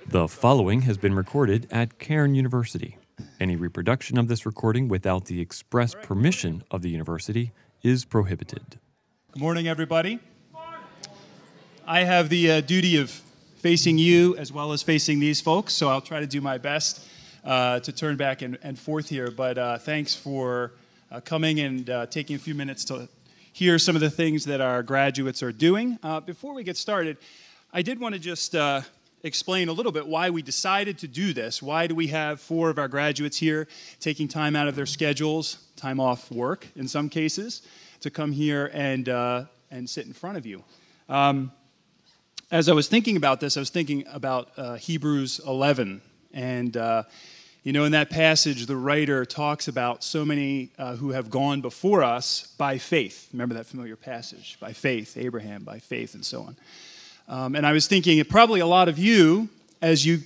The following has been recorded at Cairn University. Any reproduction of this recording without the express permission of the university is prohibited. Good morning, everybody. I have the duty of facing you as well as facing these folks, so I'll try to do my best to turn back and forth here. But thanks for coming and taking a few minutes to hear some of the things that our graduates are doing. Before we get started, I did want to just explain a little bit why we decided to do this. Why do we have 4 of our graduates here taking time out of their schedules, time off work in some cases, to come here and sit in front of you? As I was thinking about this, I was thinking about Hebrews 11. And, in that passage, the writer talks about so many who have gone before us by faith. Remember that familiar passage? By faith, Abraham, by faith, and so on. And I was thinking, probably a lot of you, as you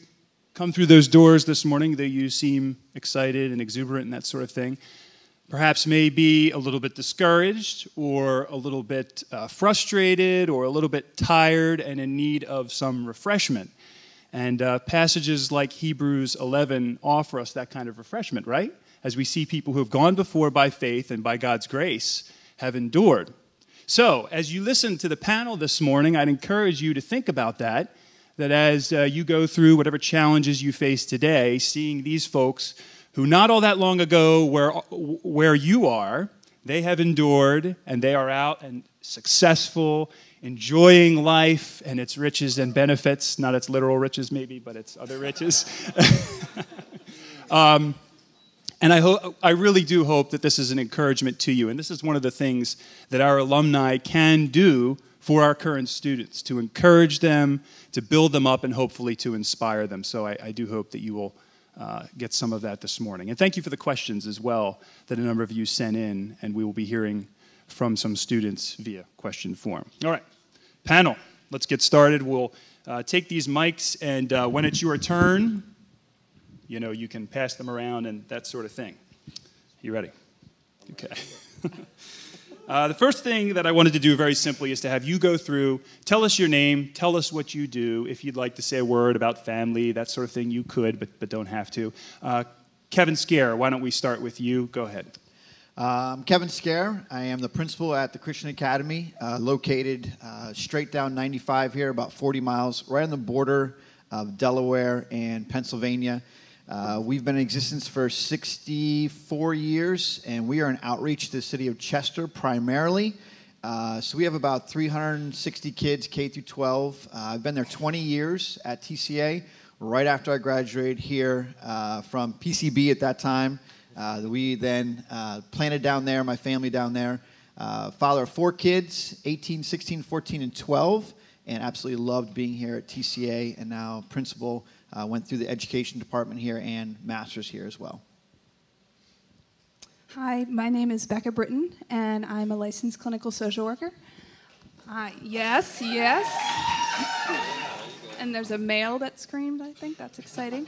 come through those doors this morning, that you seem excited and exuberant and that sort of thing, perhaps may be a little bit discouraged or a little bit frustrated or a little bit tired and in need of some refreshment. And passages like Hebrews 11 offer us that kind of refreshment, right? As we see people who have gone before by faith and by God's grace have endured. So, as you listen to the panel this morning, I'd encourage you to think about that as you go through whatever challenges you face today, seeing these folks who not all that long ago where you are, they have endured and they are out and successful, enjoying life and its riches and benefits, not its literal riches maybe, but its other riches. And I really do hope that this is an encouragement to you. And this is one of the things that our alumni can do for our current students, to encourage them, to build them up, and hopefully to inspire them. So I do hope that you will get some of that this morning. And thank you for the questions as well that a number of you sent in, and we will be hearing from some students via question form. All right, panel, let's get started. We'll take these mics, and when it's your turn, you can pass them around and that sort of thing. You ready? Okay. The first thing that I wanted to do very simply is to have you go through, tell us your name, tell us what you do. If you'd like to say a word about family, that sort of thing, you could, but don't have to. Kevin Scare, why don't we start with you? Go ahead. Kevin Scare. I am the principal at the Christian Academy, located straight down 95 here, about 40 miles, right on the border of Delaware and Pennsylvania. We've been in existence for 64 years, and we are an outreach to the city of Chester primarily. So we have about 360 kids, K through 12. I've been there 20 years at TCA. Right after I graduated here from PCB at that time, we then planted down there, my family down there. Father of 4 kids, 18, 16, 14, and 12, and absolutely loved being here at TCA, and now principal. Went through the education department here and master's here as well. Hi, my name is Becca Britton, and I'm a licensed clinical social worker. Yes. And there's a male that screamed, I think. That's exciting.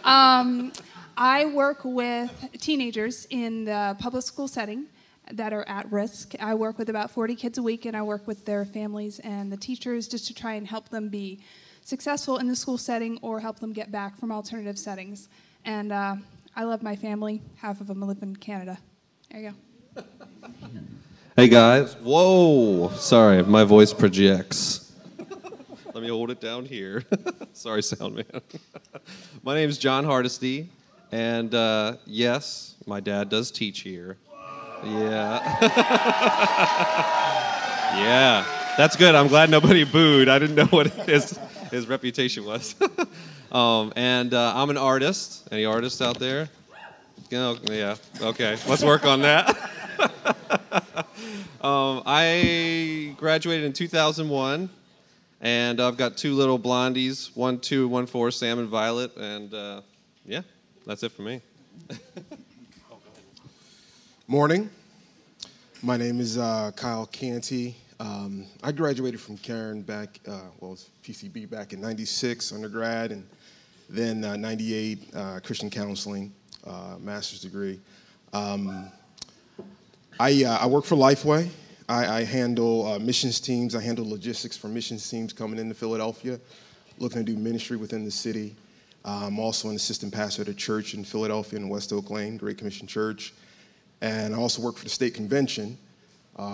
I work with teenagers in the public school setting that are at risk. I work with about 40 kids a week, and I work with their families and the teachers just to try and help them be successful in the school setting or help them get back from alternative settings. And I love my family. Half of them live in Canada. There you go. Hey, guys. Whoa. Sorry, my voice projects. Let me hold it down here. Sorry, sound man. My name is John Hardesty, and yes, my dad does teach here. Yeah. Yeah. That's good. I'm glad nobody booed. I didn't know what his reputation was. And I'm an artist. Any artists out there? Yeah. Okay. Let's work on that. I graduated in 2001, and I've got 2 little blondies, 1, 2, 1, 4, Sam and Violet, and yeah, that's it for me. Morning. My name is Kyle Canty. I graduated from Cairn back, it was PCB back in 96, undergrad, and then 98, Christian counseling, master's degree. I work for Lifeway. I handle missions teams. I handle logistics for missions teams coming into Philadelphia. looking to do ministry within the city. I'm also an assistant pastor at a church in Philadelphia in West Oak Lane, Great Commission Church. And I also work for the state convention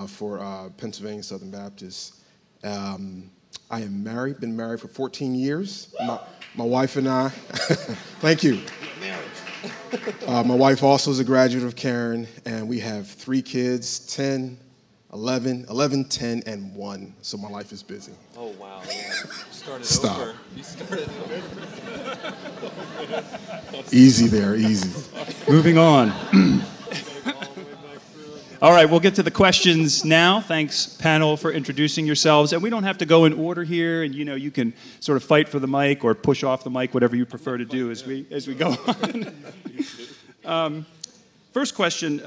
for Pennsylvania Southern Baptist. I am married, been married for 14 years. My wife and I, thank you. My wife also is a graduate of Cairn, and we have 3 kids, 10, 11, 10, and 1. So my life is busy. Oh, wow. Yeah. Stop. Over. You started over. Easy there, easy. Moving on. All right, we'll get to the questions now. Thanks, panel, for introducing yourselves. And we don't have to go in order here, and you can sort of fight for the mic or push off the mic, whatever you prefer to do as we go on. First question,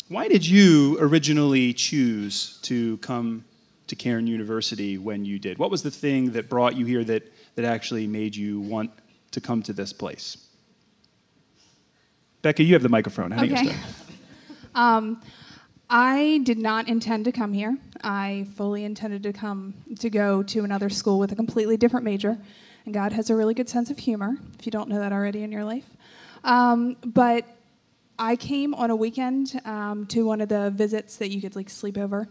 why did you originally choose to come to Cairn University when you did? What was the thing that brought you here that actually made you want to come to this place? Becca, you have the microphone. How do you start? I did not intend to come here. I fully intended to go to another school with a completely different major. And God has a really good sense of humor, if you don't know that already in your life. But I came on a weekend to one of the visits that you could sleep over.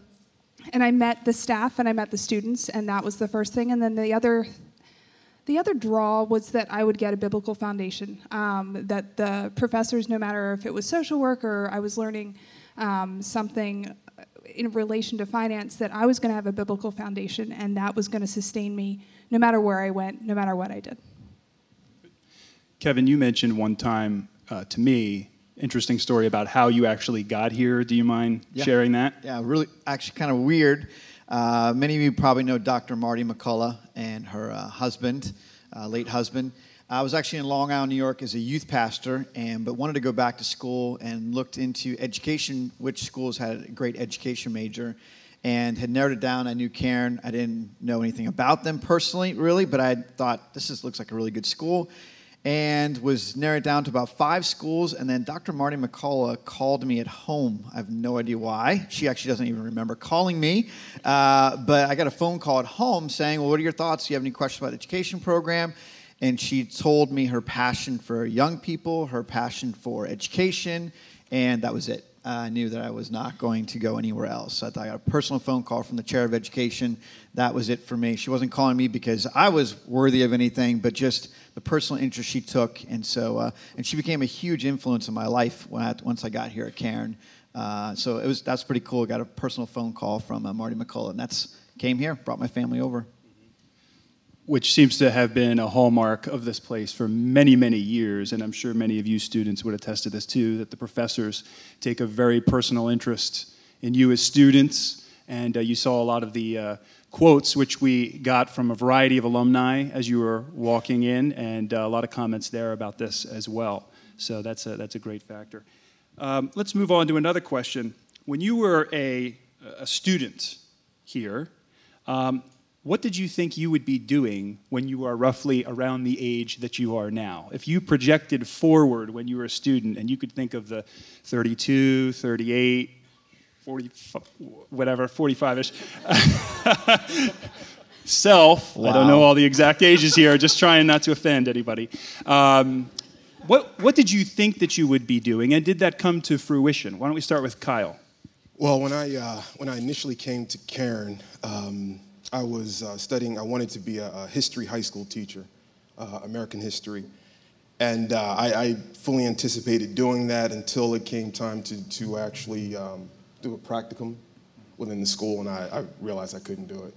And I met the staff and I met the students, and that was the first thing. And then the other draw was that I would get a biblical foundation, that the professors, no matter if it was social work or I was learning something in relation to finance, that I was going to have a biblical foundation, and that was going to sustain me no matter where I went, no matter what I did. Kevin, you mentioned one time to me, interesting story about how you actually got here. Do you mind sharing that? Yeah, really, actually kind of weird. Many of you probably know Dr. Marty McCullough and her husband, late husband. I was actually in Long Island, New York as a youth pastor, but wanted to go back to school and looked into education, which schools had a great education major, and had narrowed it down. I knew Cairn. I didn't know anything about them personally, really, but I thought, looks like a really good school, and was narrowed down to about 5 schools. And then Dr. Marty McCullough called me at home. I have no idea why. She actually doesn't even remember calling me. But I got a phone call at home saying, well, what are your thoughts? Do you have any questions about the education program? And she told me her passion for young people, her passion for education, and that was it. I knew that I was not going to go anywhere else. So I got a personal phone call from the chair of education. That was it for me. She wasn't calling me because I was worthy of anything, but just the personal interest she took. And so, and she became a huge influence in my life once I got here at Cairn. So that's pretty cool. I got a personal phone call from Marty McCullough, and came here, brought my family over. Which seems to have been a hallmark of this place for many, many years, and I'm sure many of you students would attest to this too, that the professors take a very personal interest in you as students, and you saw a lot of the quotes which we got from a variety of alumni as you were walking in, and a lot of comments there about this as well. So that's a great factor. Let's move on to another question. When you were a student here, what did you think you would be doing when you are roughly around the age that you are now? If you projected forward when you were a student and you could think of the 32, 38, 40, whatever, 45-ish self, wow. I don't know all the exact ages here, just trying not to offend anybody. What did you think that you would be doing, and did that come to fruition? Why don't we start with Kyle? Well, when I initially came to Cairn, I was studying. I wanted to be a history high school teacher, American history, and I fully anticipated doing that until it came time to actually do a practicum within the school, and I realized I couldn't do it.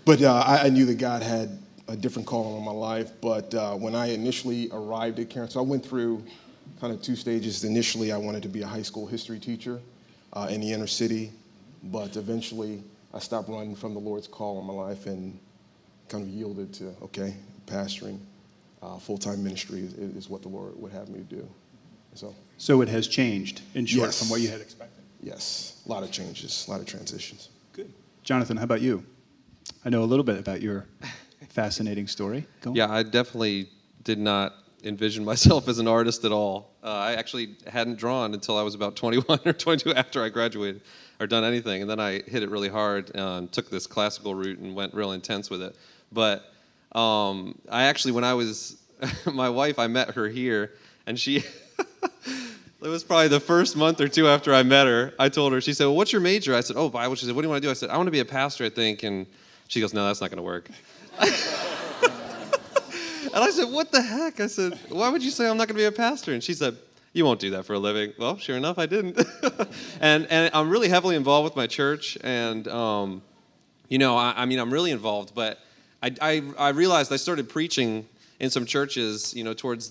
But I knew that God had a different call on my life. But when I initially arrived at Cairn, so I went through kind of 2 stages. Initially, I wanted to be a high school history teacher in the inner city. But eventually, I stopped running from the Lord's call on my life and kind of yielded to, pastoring, full-time ministry is what the Lord would have me to do. So it has changed, in short, from what you had expected? Yes, a lot of changes, a lot of transitions. Good. Jonathan, how about you? I know a little bit about your fascinating story. Go on. Yeah, I definitely did not envision myself as an artist at all. I actually hadn't drawn until I was about 21 or 22 after I graduated. or done anything. And then I hit it really hard, took this classical route and went real intense with it. But I actually, when I was my wife, I met her here, and she, it was probably the first month or two after I met her, I told her, she said, well, what's your major? I said, oh, Bible. She said, what do you want to do? I said, I want to be a pastor, I think. And she goes, no, that's not going to work. And I said, what the heck? I said, why would you say I'm not going to be a pastor? And she said, you won't do that for a living. Well, sure enough, I didn't. and I'm really heavily involved with my church. And, you know, I mean, I'm really involved. But I realized I started preaching in some churches, you know, towards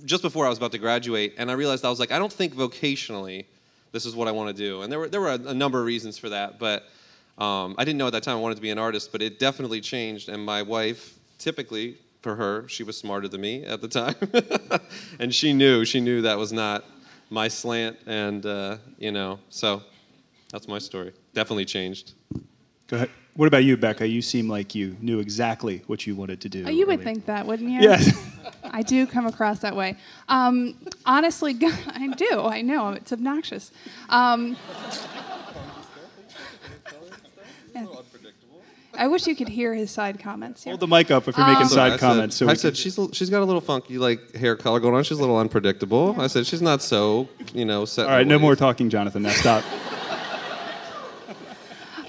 just before I was about to graduate. And I realized I was like, I don't think vocationally this is what I want to do. And there were a number of reasons for that. But I didn't know at that time I wanted to be an artist. But it definitely changed. And my wife, typically, for her, she was smarter than me at the time, and she knew that was not my slant, and you know, so that's my story. Definitely changed. Go ahead. What about you, Becca? You seem like you knew exactly what you wanted to do. Oh, you would think that, wouldn't you? Yes. I do come across that way. Honestly, I do. I know it's obnoxious. Yeah. I wish you could hear his side comments. Hold the mic up if you're making side comments. I said she's got a little funky like hair color going on. She's a little unpredictable. I said she's not so, you know, set. All right, no more talking, Jonathan. Now stop.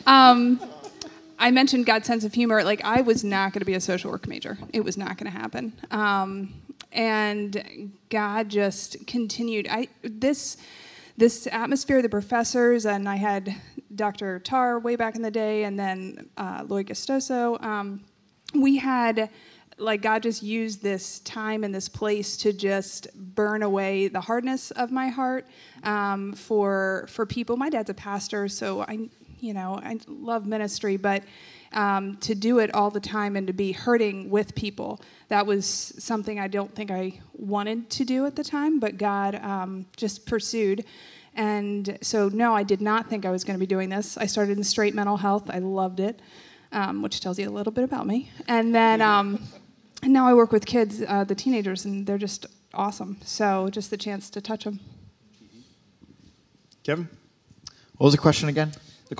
I mentioned God's sense of humor. Like, I was not going to be a social work major. It was not going to happen. And God just continued. This atmosphere, the professors, and I had Dr. Tarr way back in the day, and then Lloyd Gustoso. We had, like, God just used this time and this place to just burn away the hardness of my heart for people. My dad's a pastor, so I love ministry, but to do it all the time and to be hurting with people, that was something I don't think I wanted to do at the time, but God just pursued. And so, no, I did not think I was going to be doing this. I started in straight mental health. I loved it, which tells you a little bit about me. And then and now I work with kids, the teenagers, and they're just awesome. So just the chance to touch them. Kevin? What was the question again? The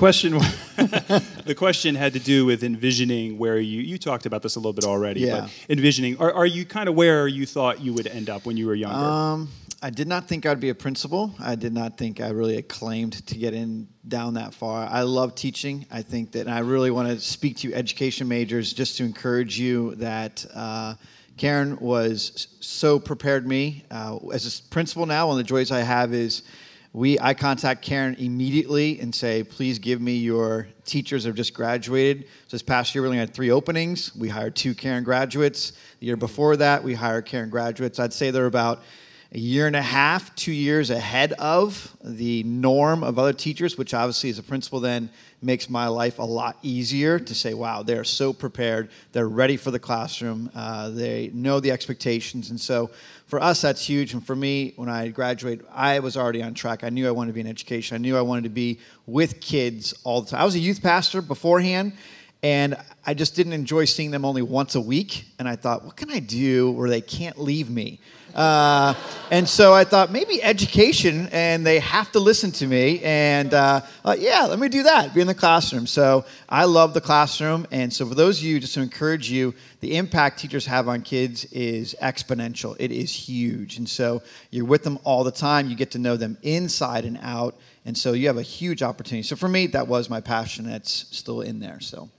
question had to do with envisioning where you talked about this a little bit already, but envisioning, are you kind of where you thought you would end up when you were younger? I did not think I'd be a principal. I did not think I really had claimed to get down that far. I love teaching. I think that, and I really want to speak to you education majors just to encourage you that Cairn was so prepared me. As a principal now, one of the joys I have is I contact Cairn immediately and say, please give me your teachers that have just graduated. So this past year, we only had 3 openings. We hired 2 Cairn graduates. The year before that, we hired Cairn graduates. I'd say they're about a year and a half, 2 years ahead of the norm of other teachers, which obviously as a principal then makes my life a lot easier to say, wow, they're so prepared. They're ready for the classroom. They know the expectations. And so for us, that's huge. And for me, when I graduated, I was already on track. I knew I wanted to be in education. I knew I wanted to be with kids all the time. I was a youth pastor beforehand, and I just didn't enjoy seeing them only once a week. And I thought, what can I do where they can't leave me? And so I thought maybe education, and they have to listen to me. And let me do that, be in the classroom. So I love the classroom. And so for those of you, just to encourage you, the impact teachers have on kids is exponential. It is huge. And so you're with them all the time. You get to know them inside and out. And so you have a huge opportunity. So for me, that was my passion. That's still in there. So.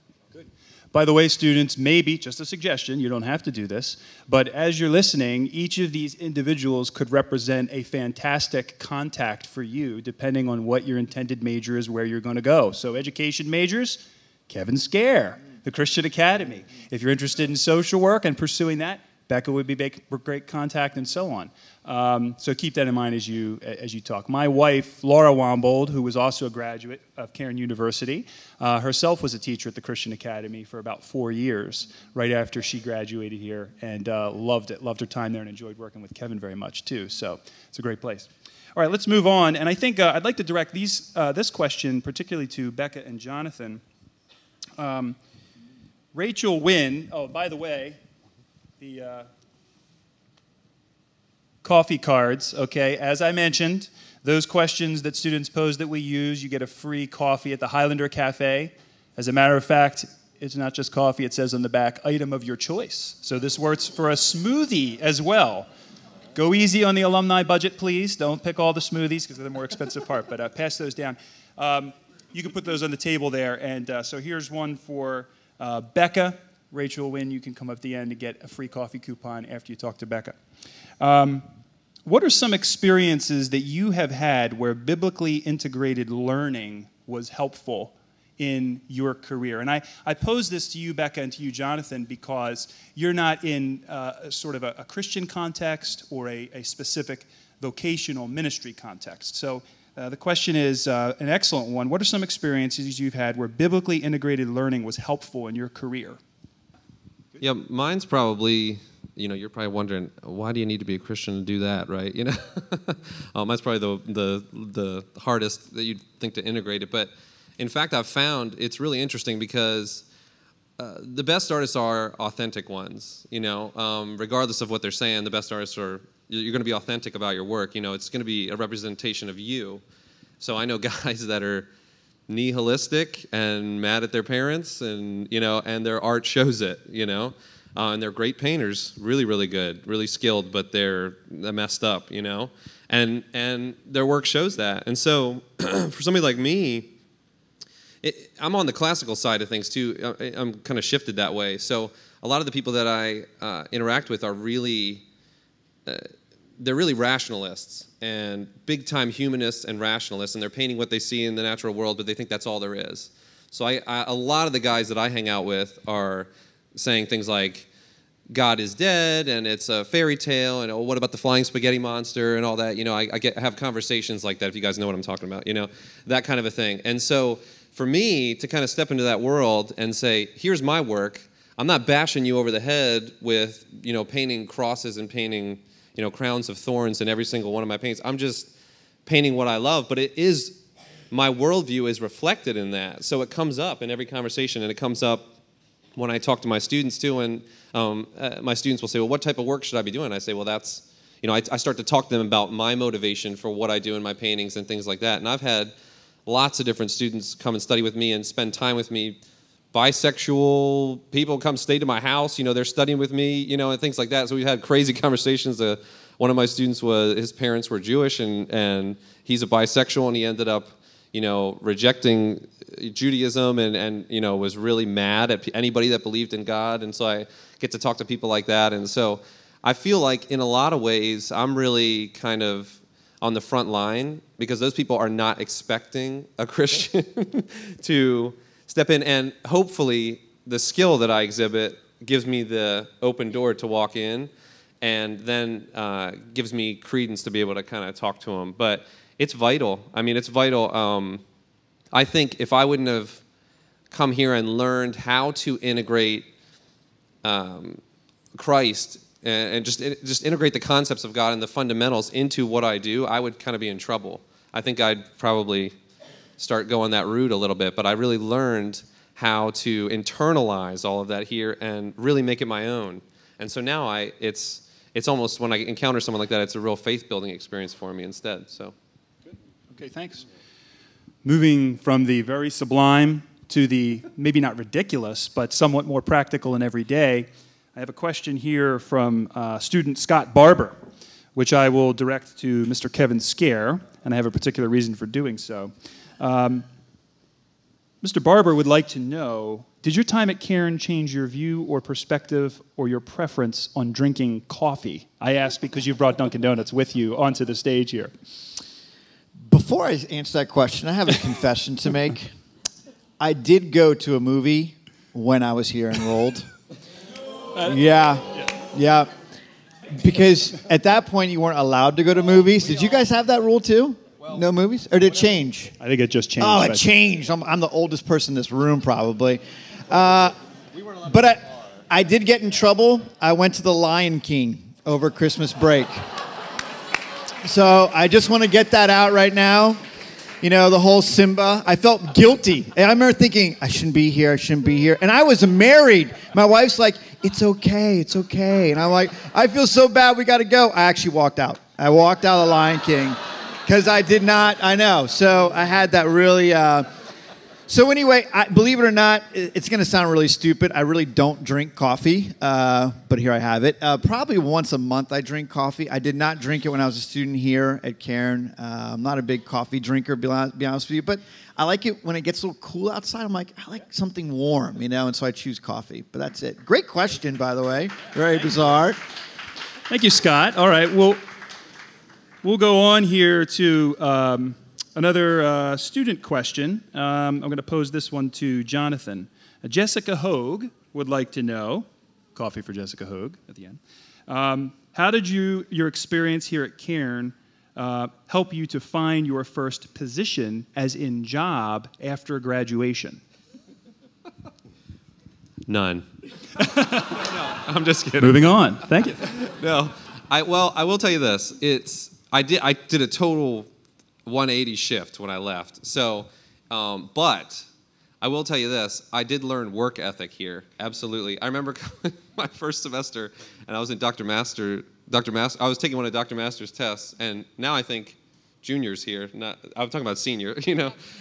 By the way, students, maybe, just a suggestion, you don't have to do this, but as you're listening, each of these individuals could represent a fantastic contact for you, depending on what your intended major is, where you're going to go. So education majors, Kevin Scare, the Christian Academy. If you're interested in social work and pursuing that, Becca would be a great contact, and so on. So keep that in mind as you talk. My wife, Laura Wambold, who was also a graduate of Cairn University, herself was a teacher at the Christian Academy for about 4 years, right after she graduated here, and loved it, loved her time there, and enjoyed working with Kevin very much too. So it's a great place. All right, let's move on. And I think I'd like to direct this question particularly to Becca and Jonathan. Rachel Wynn, oh, by the way, the coffee cards, okay? As I mentioned, those questions that students pose that we use, you get a free coffee at the Highlander Cafe. As a matter of fact, it's not just coffee, it says on the back, item of your choice. So this works for a smoothie as well. Go easy on the alumni budget, please. Don't pick all the smoothies because they're the more expensive part, but pass those down. You can put those on the table there. And so here's one for Becca. Rachel Wynn, you can come up at the end and get a free coffee coupon after you talk to Becca. What are some experiences that you have had where biblically integrated learning was helpful in your career? And I pose this to you, Becca, and to you, Jonathan, because you're not in sort of a Christian context or a specific vocational ministry context. So the question is an excellent one. What are some experiences you've had where biblically integrated learning was helpful in your career? Yeah, mine's probably, you're probably wondering, why do you need to be a Christian to do that, right? That's probably the hardest that you'd think to integrate it. But in fact, I've found it's really interesting because the best artists are authentic ones, regardless of what they're saying. The best artists you're going to be authentic about your work. It's going to be a representation of you. So I know guys that are nihilistic and mad at their parents, and and their art shows it, and they're great painters, really, really good, really skilled, but they're messed up, and their work shows that. And so for somebody like me, I'm on the classical side of things too. I'm kind of shifted that way. So a lot of the people that I interact with are really, they're really rationalists and big-time humanists and rationalists, and they're painting what they see in the natural world, but they think that's all there is. So a lot of the guys that I hang out with are saying things like, God is dead, and it's a fairy tale, and what about the flying spaghetti monster and all that? I have conversations like that, if you guys know what I'm talking about, that kind of a thing. And so for me to kind of step into that world and say, here's my work, I'm not bashing you over the head with, painting crosses and painting, crowns of thorns in every single one of my paintings. I'm just painting what I love, but my worldview is reflected in that. So it comes up in every conversation, and it comes up when I talk to my students too, and my students will say, well, what type of work should I be doing? I say, well, that's, I start to talk to them about my motivation for what I do in my paintings and things like that. And I've had lots of different students come and study with me and spend time with me. Bisexual people come stay to my house, they're studying with me, and things like that. So we've had crazy conversations. One of my students his parents were Jewish, and he's a bisexual, and he ended up, rejecting Judaism and was really mad at anybody that believed in God. And so I get to talk to people like that. And so I feel like in a lot of ways, I'm really kind of on the front line because those people are not expecting a Christian to step in, and hopefully the skill that I exhibit gives me the open door to walk in, and then gives me credence to be able to kind of talk to them. But it's vital. I mean, it's vital. I think if I wouldn't have come here and learned how to integrate Christ and just integrate the concepts of God and the fundamentals into what I do, I would kind of be in trouble. I think I'd probably start going that route a little bit, but I really learned how to internalize all of that here and really make it my own. And so now it's almost, when I encounter someone like that, it's a real faith-building experience for me instead. So, good. Okay, thanks. Moving from the very sublime to the maybe not ridiculous, but somewhat more practical and everyday, I have a question here from student Scott Barber, which I will direct to Mr. Kevin Scare, and I have a particular reason for doing so. Mr. Barber would like to know, did your time at Cairn change your view or perspective or your preference on drinking coffee? I ask because you've brought Dunkin' Donuts with you onto the stage here. Before I answer that question, I have a confession to make. I did go to a movie when I was here enrolled. Yeah. Because at that point, you weren't allowed to go to movies. Did you guys have that rule too? No movies? Or did it change? I think it just changed. Oh, it changed. I'm the oldest person in this room, probably. But I did get in trouble. I went to the Lion King over Christmas break. So I just want to get that out right now. The whole Simba. I felt guilty. And I remember thinking, I shouldn't be here. And I was married. My wife's like, it's okay, it's okay. And I'm like, I feel so bad, we got to go. I actually walked out. I walked out of Lion King because I did not, I know. So I had that really, so anyway, believe it or not, it's going to sound really stupid. I really don't drink coffee, but here I have it. Probably once a month I drink coffee. I did not drink it when I was a student here at Cairn. I'm not a big coffee drinker, to be honest with you, but I like it when it gets a little cool outside. I'm like, I like something warm, and so I choose coffee. But that's it. Great question, by the way. Very bizarre. Thank you, Scott. All right, we'll go on here to another student question. I'm going to pose this one to Jonathan. Jessica Hogue would like to know, coffee for Jessica Hogue at the end, how did your experience here at Cairn help you to find your first position, as in job, after graduation? None. No, I'm just kidding. Moving on. Thank you. No, I will tell you this. I did a total 180 shift when I left. So, but I will tell you this. I did learn work ethic here. Absolutely. I remember my first semester, and I was in Dr. Master. I was taking one of Dr. Master's tests, and now I think juniors here. I'm talking about senior,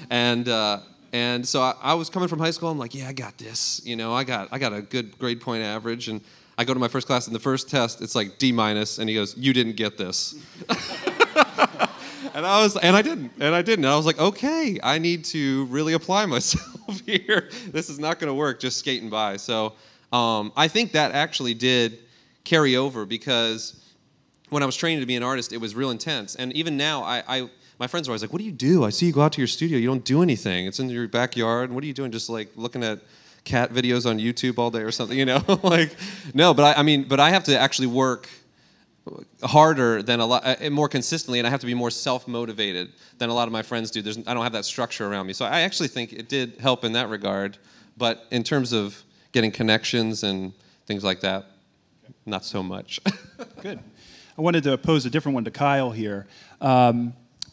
And so I was coming from high school. I'm like, yeah, I got this. I got a good grade point average, and I go to my first class, and the first test, it's like D-, and he goes, you didn't get this. And I didn't. And I was like, okay, I need to really apply myself here. This is not going to work just skating by. So I think that actually did carry over, because when I was training to be an artist, it was real intense. And even now, my friends are always like, what do you do? I see you go out to your studio. You don't do anything. It's in your backyard. What are you doing? Just like looking at cat videos on YouTube all day or something, Like, no, but I have to actually work harder than a lot, more consistently, and I have to be more self-motivated than a lot of my friends do. I don't have that structure around me. So I actually think it did help in that regard. But in terms of getting connections and things like that, not so much. Good. I wanted to pose a different one to Kyle here.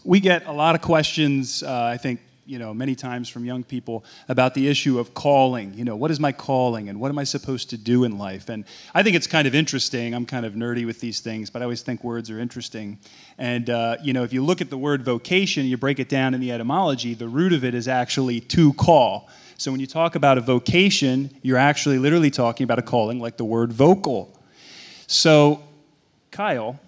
We get a lot of questions, I think, many times from young people about the issue of calling. What is my calling and what am I supposed to do in life? And I think it's kind of interesting. I'm kind of nerdy with these things, but I always think words are interesting. And, if you look at the word vocation, you break it down in the etymology, the root of it is actually to call. So when you talk about a vocation, you're actually literally talking about a calling, like the word vocal. So, Kyle,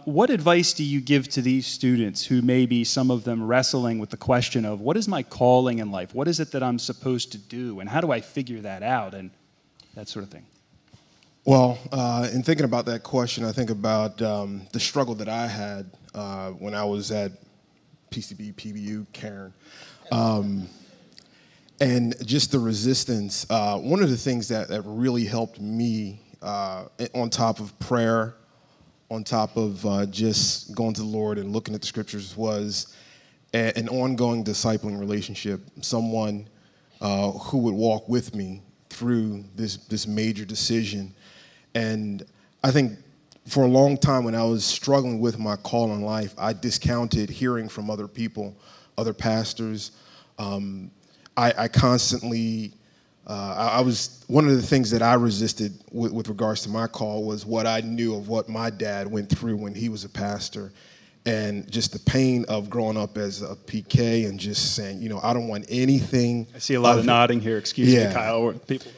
what advice do you give to these students who may be, some of them, wrestling with the question of what is my calling in life? What is it that I'm supposed to do? And how do I figure that out? And that sort of thing. Well, in thinking about that question, I think about the struggle that I had when I was at PCB, PBU, Cairn. And just the resistance. One of the things that really helped me, on top of prayer, on top of just going to the Lord and looking at the scriptures, was an ongoing discipling relationship, someone who would walk with me through this major decision. And I think for a long time when I was struggling with my call in life, I discounted hearing from other people, other pastors. I constantly, I was, one of the things that I resisted with regards to my call was what I knew of what my dad went through when he was a pastor, and just the pain of growing up as a PK and just saying, I don't want anything. I see a lot of nodding here. Excuse me, Kyle. Or people.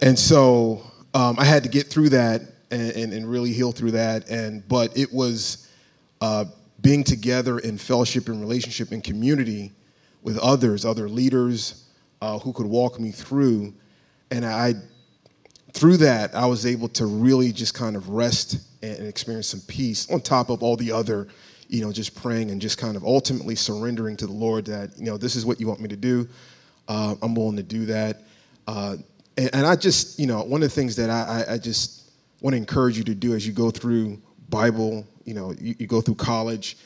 And so I had to get through that and really heal through that. But it was being together in fellowship and relationship and community with others, other leaders who could walk me through. And through that, I was able to really just kind of rest and experience some peace on top of all the other, just praying and just kind of ultimately surrendering to the Lord that, this is what you want me to do. I'm willing to do that. And I just, one of the things that I just want to encourage you to do as you go through Bible, you go through college,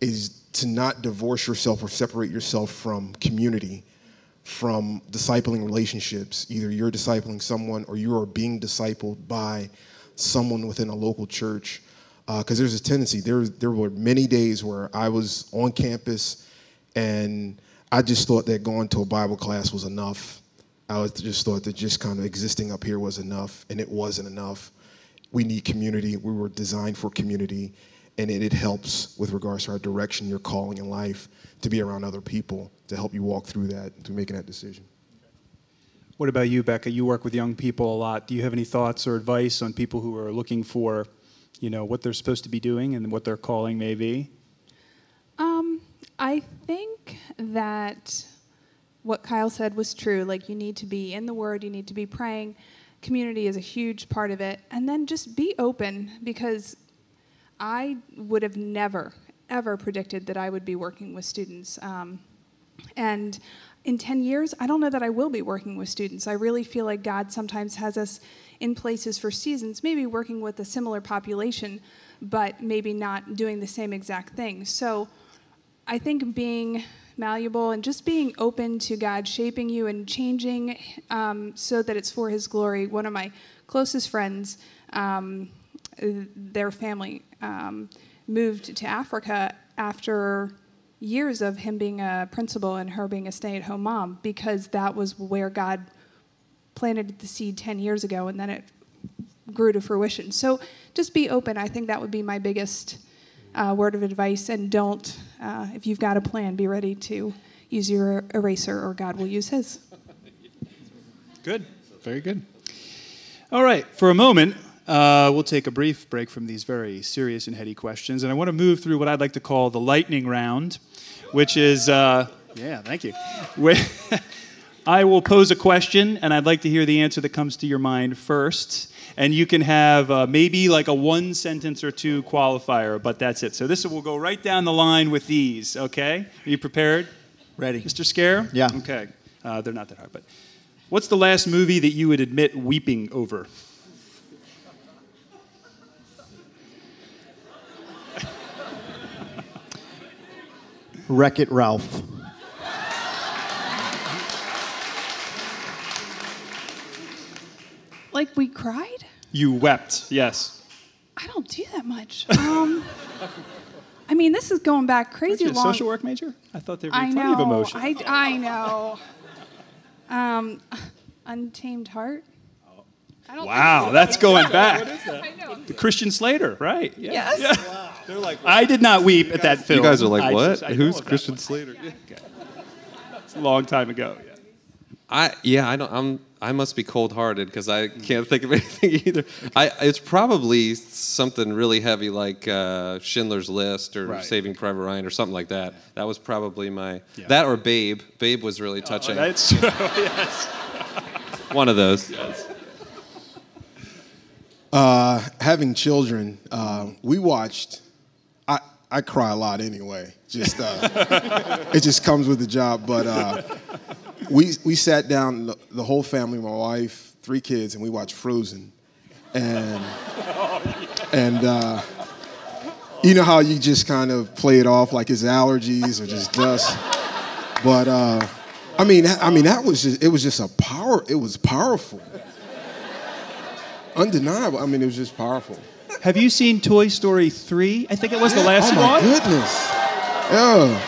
is to not divorce yourself or separate yourself from community, from discipling relationships. Either you're discipling someone or you are being discipled by someone within a local church. Because there's a tendency, there were many days where I was on campus and I just thought that going to a Bible class was enough. I just thought that just kind of existing up here was enough, and it wasn't enough. We need community. We were designed for community, and it helps with regards to our direction, your calling in life, to be around other people to help you walk through that, to making that decision. What about you, Becca? You work with young people a lot. Do you have any thoughts or advice on people who are looking for, what they're supposed to be doing and what their calling may be? I think that what Kyle said was true. Like, you need to be in the Word, you need to be praying. Community is a huge part of it. And then just be open, because I would have never, ever predicted that I would be working with students. And in 10 years, I don't know that I will be working with students. I really feel like God sometimes has us in places for seasons, maybe working with a similar population, but maybe not doing the same exact thing. So I think being malleable and just being open to God shaping you and changing so that it's for His glory. One of my closest friends, their family moved to Africa after years of him being a principal and her being a stay-at-home mom, because that was where God planted the seed 10 years ago, and then it grew to fruition. So just be open. I think that would be my biggest word of advice. And don't, if you've got a plan, be ready to use your eraser, or God will use His. Good. Very good. All right. For a moment, we'll take a brief break from these very serious and heady questions, and I want to move through what I'd like to call the lightning round, which is, thank you. I will pose a question, and I'd like to hear the answer that comes to your mind first, and you can have maybe like a one sentence or two qualifier, but that's it. So we'll go right down the line with these, okay? Are you prepared? Ready. Mr. Scare? Yeah. Okay. They're not that hard, but what's the last movie that you would admit weeping over? Wreck-It Ralph. Like, we cried? You wept, yes. I don't do that much. I mean, this is going back crazy Aren't you a long. social work major? I thought there would I be know. plenty of emotion. I know. Untamed Heart. I don't Wow, think so. that's going back. What is that? I know. The Christian Slater, right? Yeah. Yes. Yeah. Wow. They're like, I did not weep at that film. You guys are like, I what? just- I know Who's of that Christian one. Slater? Okay. It's a long time ago. Yeah. I must be cold-hearted because I can't think of anything either. It's probably something really heavy like Schindler's List or Right. Saving Private Ryan or something like that. That was probably that or Babe. Babe was really touching. That's true. Yes. One of those. Yes. Having children, we watched. I cry a lot anyway. Just it just comes with the job. But we sat down, the whole family, my wife, 3 kids, and we watched Frozen. And you know how you just kind of play it off like it's allergies or just dust. But I mean that was just, it was just it was powerful. Undeniable. I mean, it was just powerful. Have you seen Toy Story 3? I think it was the last Oh one. my goodness. Yeah.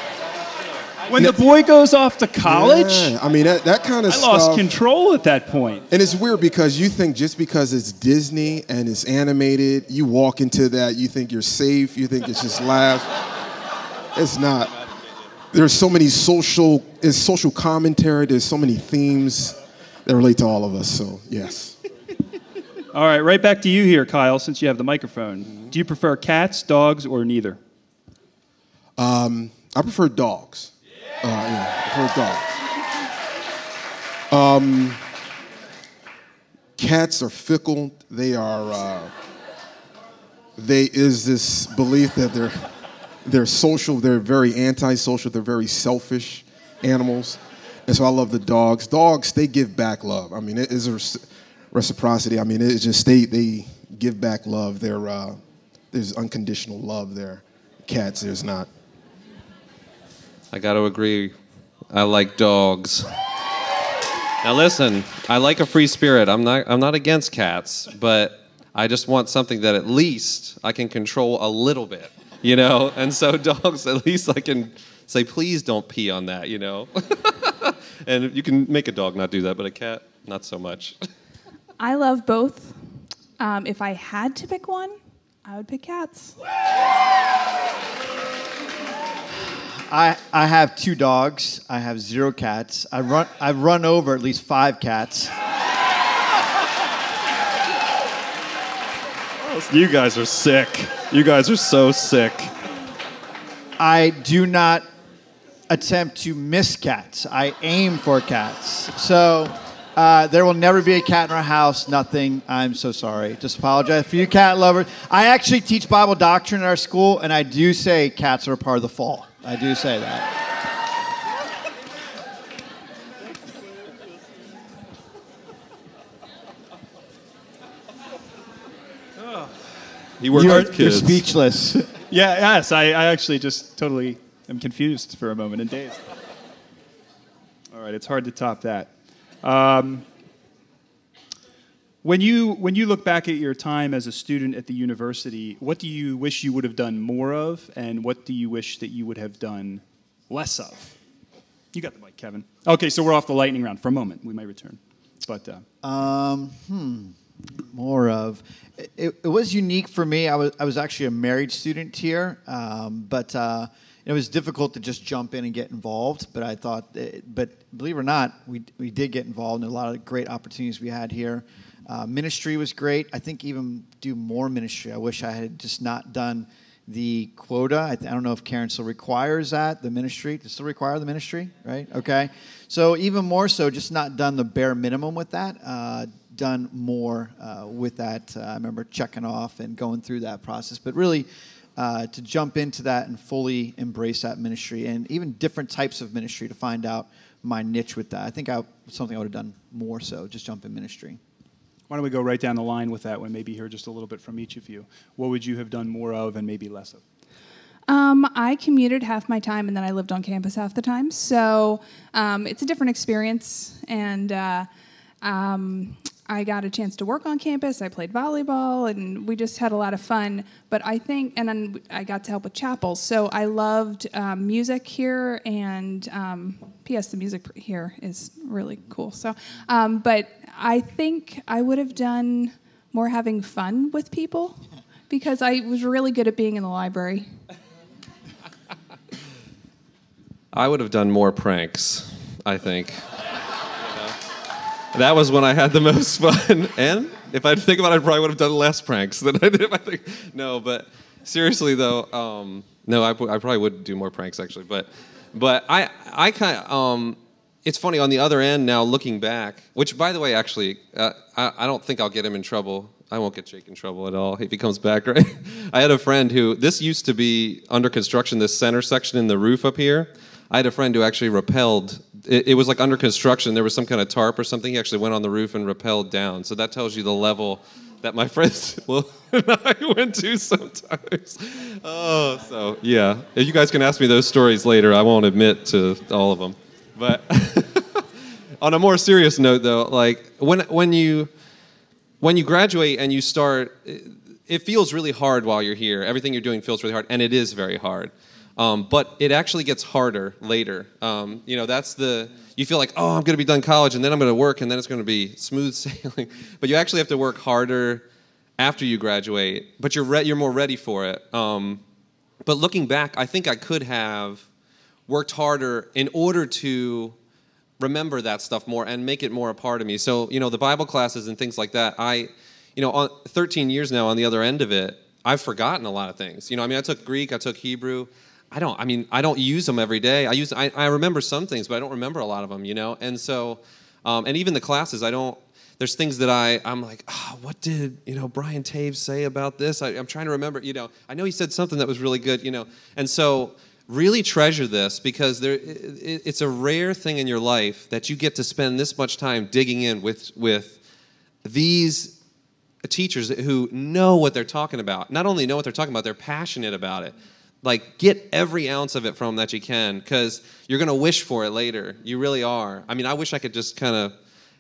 When the boy goes off to college, Yeah. I mean, that kind of I stuff. lost control at that point. And it's weird because you think just because it's Disney and it's animated, you walk into that, you think you're safe, you think it's just laughs. It's not. There's so many social commentary, there's so many themes that relate to all of us, so yes. All right, right back to you here, Kyle, since you have the microphone. Do you prefer cats, dogs, or neither? I prefer dogs. I prefer dogs. Cats are fickle. They are. Is this belief that they're social. They're very antisocial. They're very selfish animals, and so I love the dogs. Dogs, they give back love. I mean, it is a reciprocity. I mean, it's just they give back love. There's unconditional love there. Cats, there's not. I got to agree. I like dogs. Now listen, I like a free spirit. I'm not against cats, but I just want something that at least I can control a little bit, you know? And so dogs, at least I can say, please don't pee on that, you know? And you can make a dog not do that, but a cat, not so much. I love both. If I had to pick one, I would pick cats. I have 2 dogs. I have 0 cats. I've run over at least 5 cats. You guys are sick. You guys are so sick. I do not attempt to miss cats. I aim for cats. So there will never be a cat in our house. Nothing. I'm so sorry. Just apologize for you cat lovers. I actually teach Bible doctrine at our school, and I do say cats are a part of the fall. I do say that. You work with You're kids. speechless. Yes, I actually just totally am confused for a moment and dazed. All right, it's hard to top that. When you look back at your time as a student at the university, what do you wish you would have done more of, and what do you wish that you would have done less of? You got the mic, Kevin. Okay, so we're off the lightning round for a moment. We might return, but More of. It was unique for me. I was actually a married student here, but it was difficult to just jump in and get involved. But I thought, but believe it or not, we did get involved in a lot of great opportunities we had here. Ministry was great. I think even do more ministry. I wish I had just not done the quota. I don't know if Cairn still requires that, the ministry. Does it still require the ministry, right? Okay. So even more so, just not done the bare minimum with that. Done more with that. I remember checking off and going through that process. But really, to jump into that and fully embrace that ministry and even different types of ministry to find out my niche with that. I think something I would have done more so, just jump in ministry. why don't we go right down the line with that one, maybe hear just a little bit from each of you. What would you have done more of and maybe less of? I commuted half my time, and then I lived on campus half the time. So it's a different experience, and I got a chance to work on campus. I played volleyball, and we just had a lot of fun. But I think, and then I got to help with chapels. So I loved music here, and P.S. the music here is really cool. So, but I think I would have done more having fun with people because I was really good at being in the library. I would have done more pranks, I think. That was when I had the most fun. And if I think about it, I probably would have done less pranks than I did. I think. No, but seriously though, no, I probably would do more pranks actually. But I kind of, it's funny on the other end now looking back. Which, by the way, actually, I don't think I'll get him in trouble. I won't get Jake in trouble at all if he comes back, right? I had a friend who, this used to be under construction, this center section in the roof up here. I had a friend who actually rappelled. It was like under construction. There was some kind of tarp or something. He actually went on the roof and rappelled down. So that tells you the level that my friends and I went to sometimes. Oh, so yeah. You guys can ask me those stories later. I won't admit to all of them. But on a more serious note, though, like when you graduate and you start, it feels really hard while you're here. Everything you're doing feels really hard, and it is very hard. But it actually gets harder later. You feel like, oh, I'm going to be done college, and then I'm going to work, and then it's going to be smooth sailing. But you actually have to work harder after you graduate, but you're more ready for it. But looking back, I think I could have worked harder in order to remember that stuff more and make it more a part of me. So, the Bible classes and things like that, on 13 years now on the other end of it, I've forgotten a lot of things. I took Greek, I took Hebrew. I don't use them every day. I remember some things, but I don't remember a lot of them, And so, and even the classes, there's things that I'm like, what did, Brian Taves say about this? I'm trying to remember, I know he said something that was really good, And so really treasure this because it's a rare thing in your life that you get to spend this much time digging in with these teachers who know what they're talking about. Not only know what they're talking about, they're passionate about it. Like, get every ounce of it from them that you can, because you're going to wish for it later. You really are. I wish I could just kind of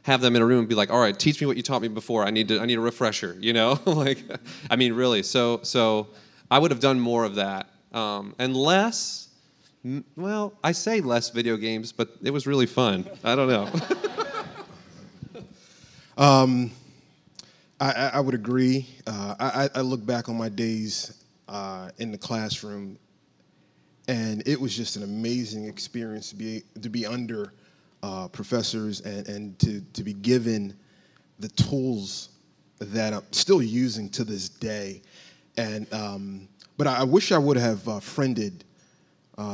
have them in a room and be like, all right, teach me what you taught me before. I need a refresher, really. So I would have done more of that. And less, Well, I say less video games, but it was really fun. I don't know. I would agree. I look back on my days in the classroom, and it was just an amazing experience to be under professors and to be given the tools that I'm still using to this day. And but I wish I would have friended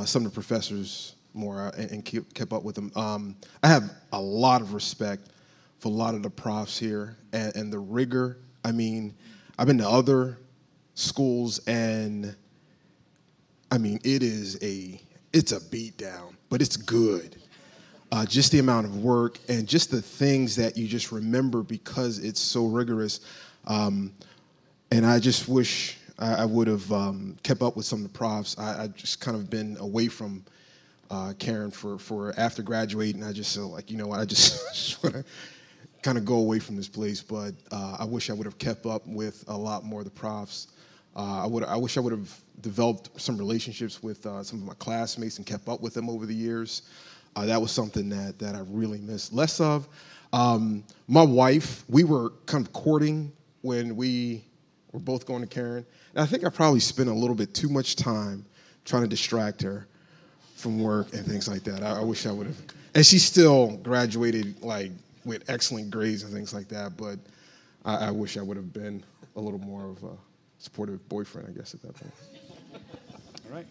some of the professors more and kept up with them. I have a lot of respect for a lot of the profs here and the rigor. I mean, I've been to other schools, and I mean, it's a beat down, but it's good. Just the amount of work and just the things that you just remember because it's so rigorous. And I just wish I would have kept up with some of the profs. I just kind of been away from Cairn for after graduating. I just feel like, you know what, I just want to kind of go away from this place. But I wish I would have kept up with a lot more of the profs. I wish I would have developed some relationships with some of my classmates and kept up with them over the years. That was something that I really missed less of. My wife, we were kind of courting when we were both going to Cairn. And I think I probably spent a little bit too much time trying to distract her from work and things like that. I wish I would have. And she still graduated like with excellent grades and things like that. But I wish I would have been a little more of a supportive boyfriend, I guess, at that point. All right.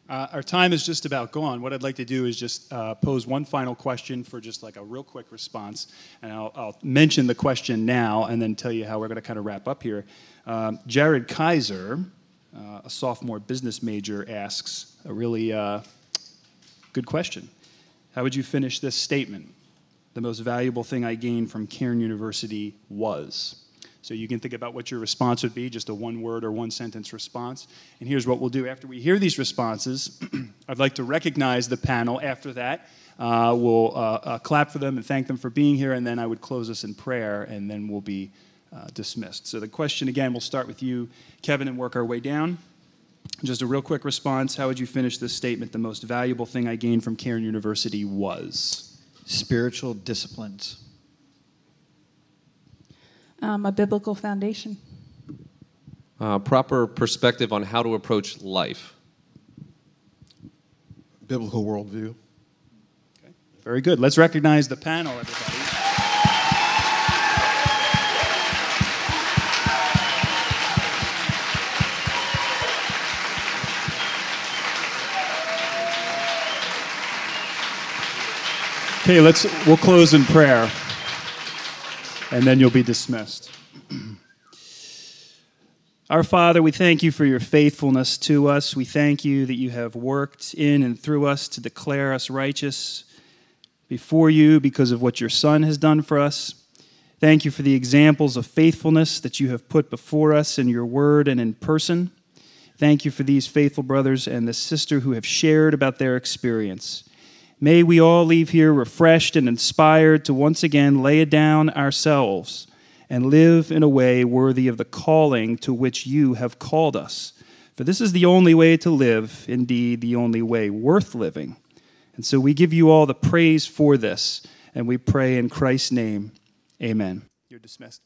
Our time is just about gone. What I'd like to do is just pose one final question for just like a real quick response. And I'll mention the question now and then tell you how we're going to kind of wrap up here. Jared Kaiser, a sophomore business major, asks a really good question. How would you finish this statement? The most valuable thing I gained from Cairn University was. So you can think about what your response would be, just a one-word or one-sentence response. And here's what we'll do. After we hear these responses, I'd like to recognize the panel after that. We'll clap for them and thank them for being here, and then I would close us in prayer, and then we'll be dismissed. So the question, again, we'll start with you, Kevin, and work our way down. Just a real quick response. How would you finish this statement? The most valuable thing I gained from Cairn University was? Spiritual disciplines. A biblical foundation. Proper perspective on how to approach life. Biblical worldview. Okay. Very good. Let's recognize the panel, everybody. Okay, we'll close in prayer, and then you'll be dismissed. Our Father, we thank you for your faithfulness to us. We thank you that you have worked in and through us to declare us righteous before you because of what your Son has done for us. Thank you for the examples of faithfulness that you have put before us in your word and in person. Thank you for these faithful brothers and the sister who have shared about their experience. May we all leave here refreshed and inspired to once again lay down ourselves and live in a way worthy of the calling to which you have called us. For this is the only way to live, indeed the only way worth living. And so we give you all the praise for this, and we pray in Christ's name. Amen. You're dismissed.